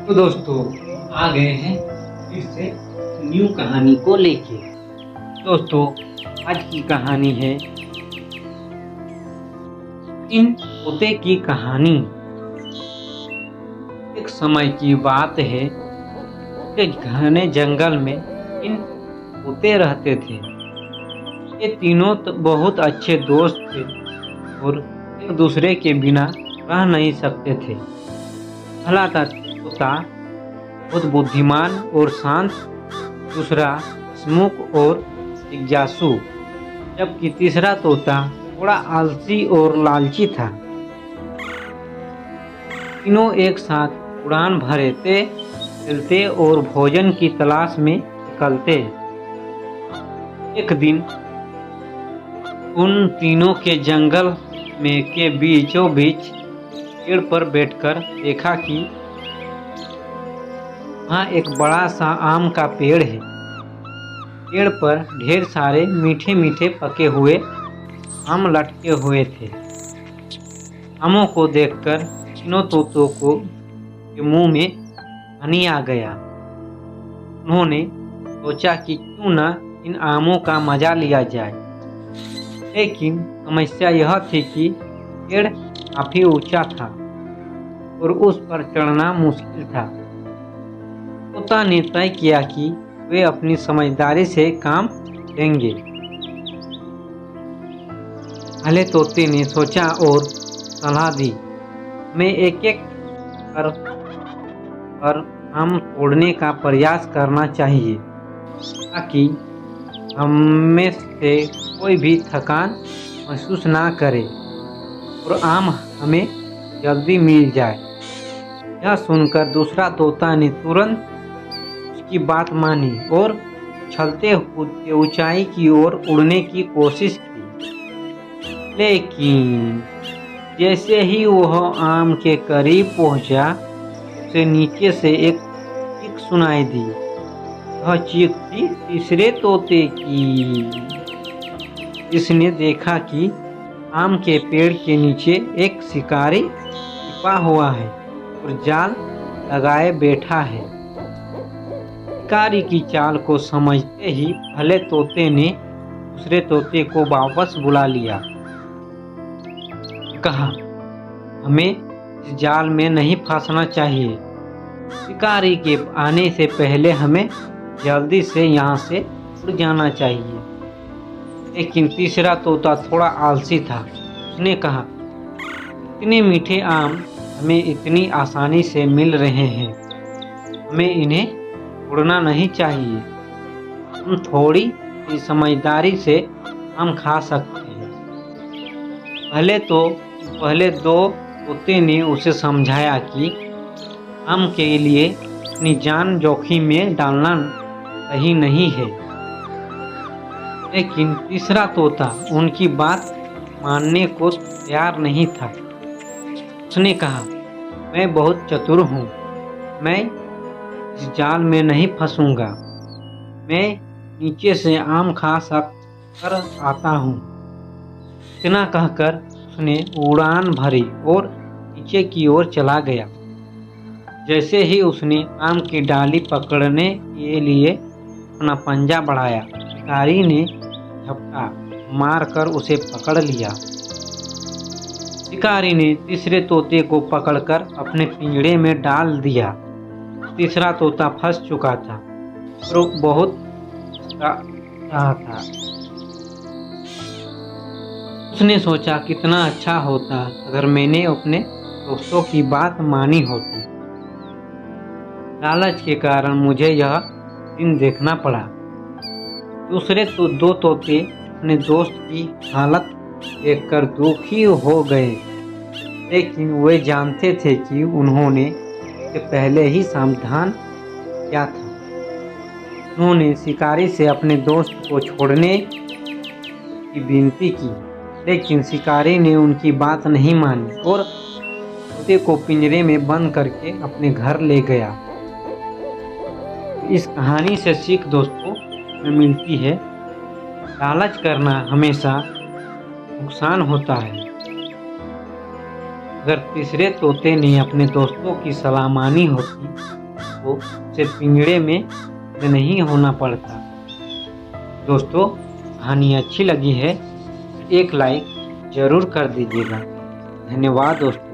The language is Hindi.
तो दोस्तों आ गए हैं फिर से न्यू कहानी को लेके। दोस्तों आज की कहानी है इन तोते की कहानी। एक समय की बात है कि घने जंगल में इन तोते रहते थे। ये तीनों बहुत अच्छे दोस्त थे और एक दूसरे के बिना रह नहीं सकते थे। पहला तोता बहुत बुद्धिमान और शांत, दूसरा हंसमुख और जिज्ञासु, जबकि तीसरा तोता थोड़ा आलसी और लालची था। तीनों एक साथ उड़ान भरते, खेलते और भोजन की तलाश में निकलते। एक दिन उन तीनों के जंगल में के बीचों बीच पेड़ पर बैठकर देखा कि वहाँ एक बड़ा सा आम का पेड़ है। पेड़ पर ढेर सारे मीठे मीठे पके हुए आम लटके हुए थे। आमों को देखकर तीनों तोतों को के मुंह में पानी आ गया। उन्होंने सोचा कि क्यों न इन आमों का मजा लिया जाए, लेकिन समस्या यह थी कि पेड़ काफी ऊंचा था और उस पर चढ़ना मुश्किल था। तोता ने तय किया कि वे अपनी समझदारी से काम लेंगे। पहले तोते ने सोचा और सलाह दी, मैं एक एक कर आम तोड़ने का प्रयास करना चाहिए ताकि हमें से कोई भी थकान महसूस ना करे और आम हमें जल्दी मिल जाए। यह सुनकर दूसरा तोता ने तुरंत उसकी बात मानी और उछलते कूदते ऊंचाई की ओर उड़ने की कोशिश की। लेकिन जैसे ही वह आम के करीब पहुंचा, उसे नीचे से एक चीख सुनाई दी। वह चीख थी तीसरे तोते की। इसने देखा कि आम के पेड़ के नीचे एक शिकारी छिपा हुआ है और जाल लगाए बैठा है। शिकारी की चाल को समझते ही पहले तोते ने दूसरे तोते को वापस बुला लिया। कहा, हमें इस जाल में नहीं फंसना चाहिए। शिकारी के आने से पहले हमें जल्दी से यहाँ से उड़ जाना चाहिए। लेकिन तीसरा तोता थोड़ा आलसी था। उसने कहा, इतने मीठे आम हमें इतनी आसानी से मिल रहे हैं, हमें इन्हें उड़ना नहीं चाहिए। हम थोड़ी सी समझदारी से आम खा सकते हैं। पहले दो तोते ने उसे समझाया कि आम के लिए अपनी जान जोखिम में डालना सही नहीं है। लेकिन तीसरा तोता उनकी बात मानने को तैयार नहीं था। उसने कहा, मैं बहुत चतुर हूँ, मैं इस जाल में नहीं फंसूंगा। मैं नीचे से आम खा कर आता हूँ। इतना कहकर उसने उड़ान भरी और नीचे की ओर चला गया। जैसे ही उसने आम की डाली पकड़ने के लिए अपना पंजा बढ़ाया, शिकारी ने झपटा मारकर उसे पकड़ लिया। शिकारी ने तीसरे तोते को पकड़कर अपने पिंजरे में डाल दिया। तीसरा तोता फंस चुका था और बहुत रहा था। उसने सोचा, कितना अच्छा होता अगर मैंने अपने दोस्तों की बात मानी होती। लालच के कारण मुझे यह दिन देखना पड़ा। दूसरे दो तोते अपने दोस्त की हालत देखकर दुखी हो गए, लेकिन वे जानते थे कि उन्होंने इससे पहले ही सावधान किया था। उन्होंने शिकारी से अपने दोस्त को छोड़ने की विनती की, लेकिन शिकारी ने उनकी बात नहीं मानी और तोते को पिंजरे में बंद करके अपने घर ले गया। इस कहानी से सीख दोस्तों में मिलती है, लालच करना हमेशा नुकसान होता है। अगर तीसरे तोते ने अपने दोस्तों की सलाह मानी होती को उसे पिंजड़े में नहीं होना पड़ता। दोस्तों, कहानी अच्छी लगी है एक लाइक ज़रूर कर दीजिएगा। धन्यवाद दोस्तों।